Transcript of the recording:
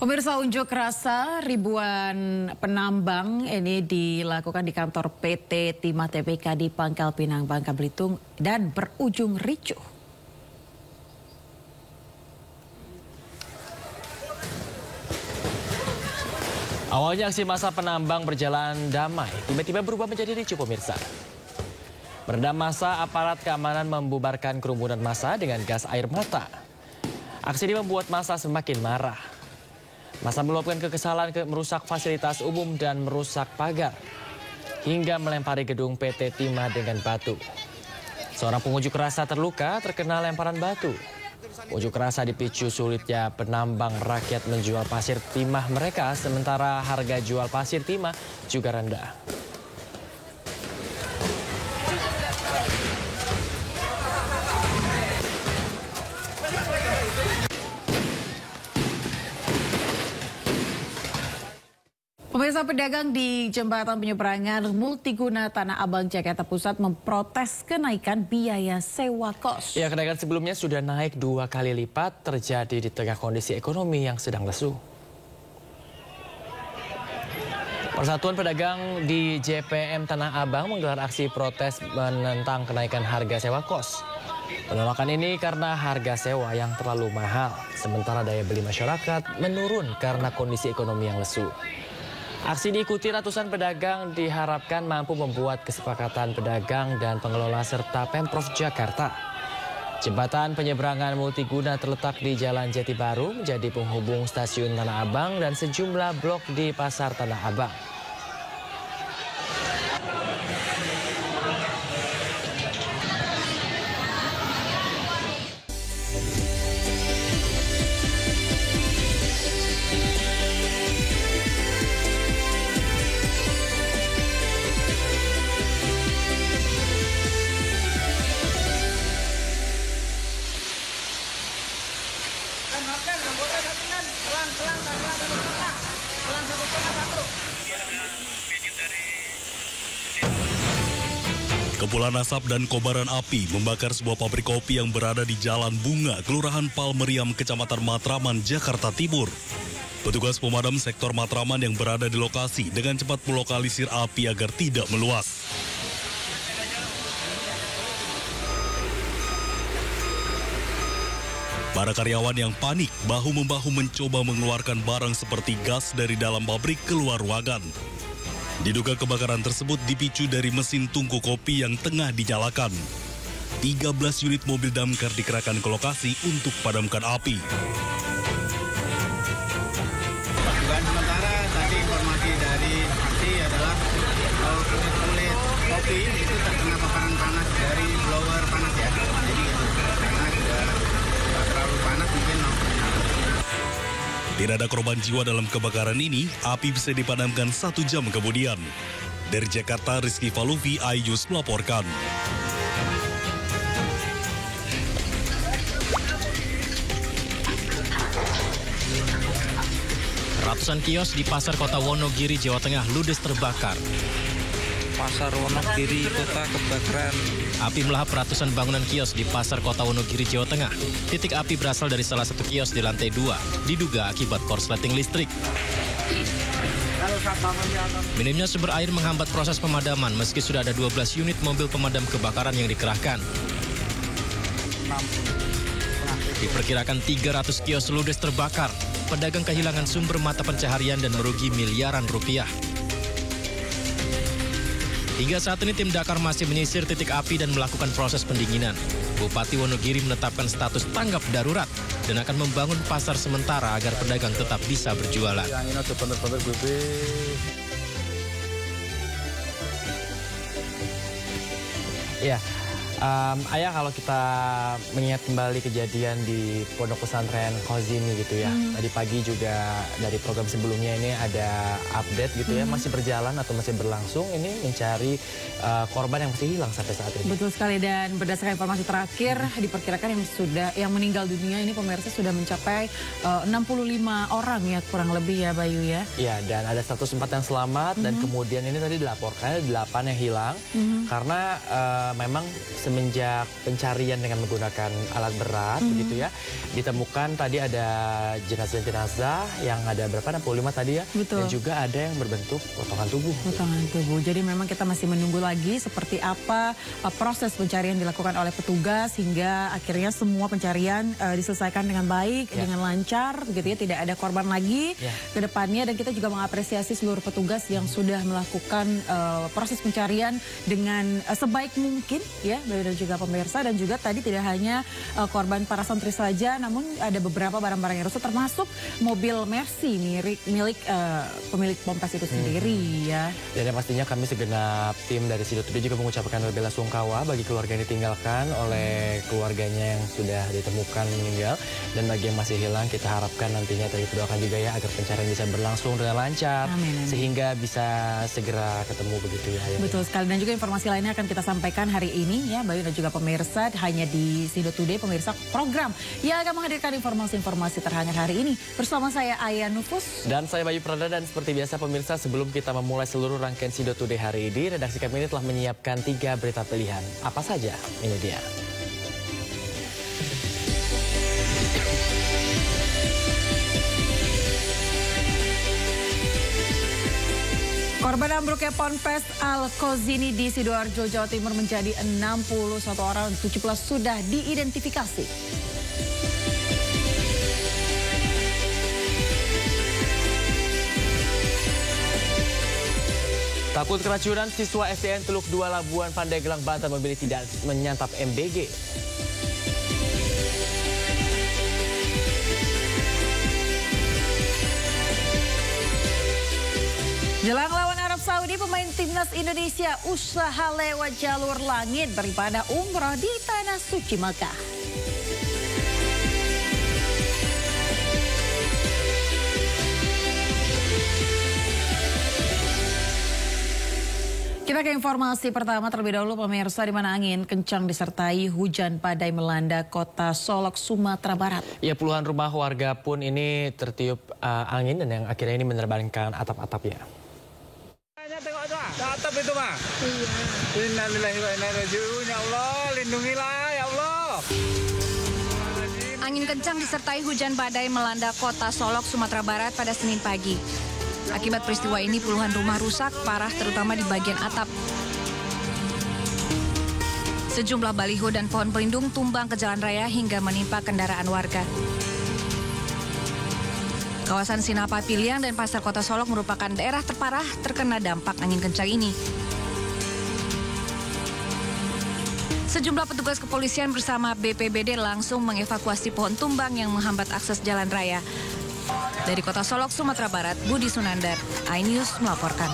Pemirsa, unjuk rasa ribuan penambang ini dilakukan di kantor PT Timah Tbk di Pangkal Pinang, Bangka Belitung dan berujung ricuh. Awalnya aksi massa penambang berjalan damai, tiba-tiba berubah menjadi ricuh, pemirsa. Meredam massa, aparat keamanan membubarkan kerumunan massa dengan gas air mata. Aksi ini membuat massa semakin marah. Massa meluapkan kekesalan merusak fasilitas umum dan merusak pagar, hingga melempari gedung PT Timah dengan batu. Seorang pengunjuk rasa terluka terkena lemparan batu. Unjuk rasa dipicu sulitnya penambang rakyat menjual pasir timah mereka, sementara harga jual pasir timah juga rendah. Pemirsa, pedagang di jembatan penyeberangan multiguna Tanah Abang, Jakarta Pusat memprotes kenaikan biaya sewa kos. Ya, kenaikan sebelumnya sudah naik 2 kali lipat, terjadi di tengah kondisi ekonomi yang sedang lesu. Persatuan Pedagang di JPM Tanah Abang menggelar aksi protes menentang kenaikan harga sewa kos. Penolakan ini karena harga sewa yang terlalu mahal, sementara daya beli masyarakat menurun karena kondisi ekonomi yang lesu. Aksi diikuti ratusan pedagang diharapkan mampu membuat kesepakatan pedagang dan pengelola serta Pemprov Jakarta. Jembatan penyeberangan multiguna terletak di Jalan Jati Baru, menjadi penghubung stasiun Tanah Abang dan sejumlah blok di Pasar Tanah Abang. Kepulan asap dan kobaran api membakar sebuah pabrik kopi yang berada di Jalan Bunga, Kelurahan Palmeriam, Kecamatan Matraman, Jakarta Timur. Petugas pemadam sektor Matraman yang berada di lokasi dengan cepat melokalisir api agar tidak meluas. Para karyawan yang panik bahu-membahu mencoba mengeluarkan barang seperti gas dari dalam pabrik keluar ruangan. Diduga kebakaran tersebut dipicu dari mesin tungku kopi yang tengah dinyalakan. 13 unit mobil damkar dikerahkan ke lokasi untuk padamkan api. Dugaan sementara tadi informasi dari saksi adalah unit kopi itu terkena paparan panas dari blower panas ya. Jadi karena sudah terlalu panas mungkin. Tidak ada korban jiwa dalam kebakaran ini, api bisa dipadamkan 1 jam kemudian. Dari Jakarta, Rizky Faluvi, iNews melaporkan. Ratusan kios di Pasar Kota Wonogiri, Jawa Tengah ludes terbakar. Pasar Wonogiri Kota kebakaran. Api melahap ratusan bangunan kios di Pasar Kota Wonogiri, Jawa Tengah. Titik api berasal dari salah satu kios di lantai 2, diduga akibat korsleting listrik. Minimnya sumber air menghambat proses pemadaman meski sudah ada 12 unit mobil pemadam kebakaran yang dikerahkan. Diperkirakan 300 kios ludes terbakar. Pedagang kehilangan sumber mata pencaharian dan merugi miliaran rupiah. Hingga saat ini tim Dakar masih menyisir titik api dan melakukan proses pendinginan. Bupati Wonogiri menetapkan status tanggap darurat dan akan membangun pasar sementara agar pedagang tetap bisa berjualan. Ya, Ayah, kalau kita mengingat kembali kejadian di Pondok Pesantren Khozini gitu ya. Tadi pagi juga dari program sebelumnya ini ada update gitu ya. Masih berjalan atau masih berlangsung ini mencari korban yang masih hilang sampai saat ini. Betul sekali, dan berdasarkan informasi terakhir diperkirakan yang meninggal dunia ini pemirsa sudah mencapai 65 orang ya kurang lebih ya Bayu ya. Iya, dan ada 104 yang selamat dan kemudian ini tadi dilaporkan ada 8 yang hilang karena memang semenjak pencarian dengan menggunakan alat berat begitu ya, ditemukan tadi ada jenazah-jenazah yang ada berapa, 65 tadi ya. Betul. Dan juga ada yang berbentuk potongan tubuh. Potongan tubuh. Jadi memang kita masih menunggu lagi seperti apa proses pencarian dilakukan oleh petugas hingga akhirnya semua pencarian diselesaikan dengan baik, dengan lancar, begitu ya, tidak ada korban lagi ke depannya. Dan kita juga mengapresiasi seluruh petugas yang sudah melakukan proses pencarian dengan sebaik mungkin ya, dan juga pemirsa. Dan juga tadi tidak hanya korban para santri saja, namun ada beberapa barang-barang yang rusak termasuk mobil Mercy milik pemilik Ponpes itu sendiri ya. Dan yang pastinya kami segenap tim dari Sido Today juga mengucapkan belasungkawa bagi keluarga yang ditinggalkan oleh keluarganya yang sudah ditemukan meninggal. Dan bagi yang masih hilang, kita harapkan nantinya tadi doakan juga ya agar pencarian bisa berlangsung dengan lancar. Amin. Sehingga bisa segera ketemu begitu ya. Betul sekali. Dan juga informasi lainnya akan kita sampaikan hari ini ya, Bayu dan juga pemirsa, hanya di Sido Today, pemirsa, program yang akan menghadirkan informasi-informasi terhangat hari ini. Bersama saya Aya Nufus. Dan saya Bayu Prada, dan seperti biasa pemirsa, sebelum kita memulai seluruh rangkaian Sido Today hari ini, redaksi kami ini telah menyiapkan 3 berita pilihan. Apa saja? Ini dia. Korban ambruknya Ponpes Al-Kozini di Sidoarjo, Jawa Timur menjadi 61 orang, 17 sudah diidentifikasi. Takut keracunan, siswa SDN Teluk 2 Labuan Pandeglang, Banten memilih tidak menyantap MBG. Jelang lawan Arab Saudi, pemain timnas Indonesia usaha lewat jalur langit beribadah umroh di Tanah Suci Mekah. Kita ke informasi pertama terlebih dahulu pemirsa, di mana angin kencang disertai hujan badai melanda kota Solok, Sumatera Barat. Ya, puluhan rumah warga pun ini tertiup angin dan yang akhirnya ini menerbangkan atap-atapnya. Tengok tu atap itu mah. Iya. Innalillahi wa inna ilaihi raji'un. Ya Allah, lindungilah ya Allah. Angin kencang disertai hujan badai melanda kota Solok, Sumatera Barat pada Senin pagi. Akibat peristiwa ini puluhan rumah rusak parah terutama di bagian atap. Sejumlah baliho dan pohon pelindung tumbang ke jalan raya hingga menimpa kendaraan warga. Kawasan Sinapa Piliang dan Pasar Kota Solok merupakan daerah terparah terkena dampak angin kencang ini. Sejumlah petugas kepolisian bersama BPBD langsung mengevakuasi pohon tumbang yang menghambat akses jalan raya. Dari Kota Solok, Sumatera Barat, Budi Sunandar, iNews melaporkan.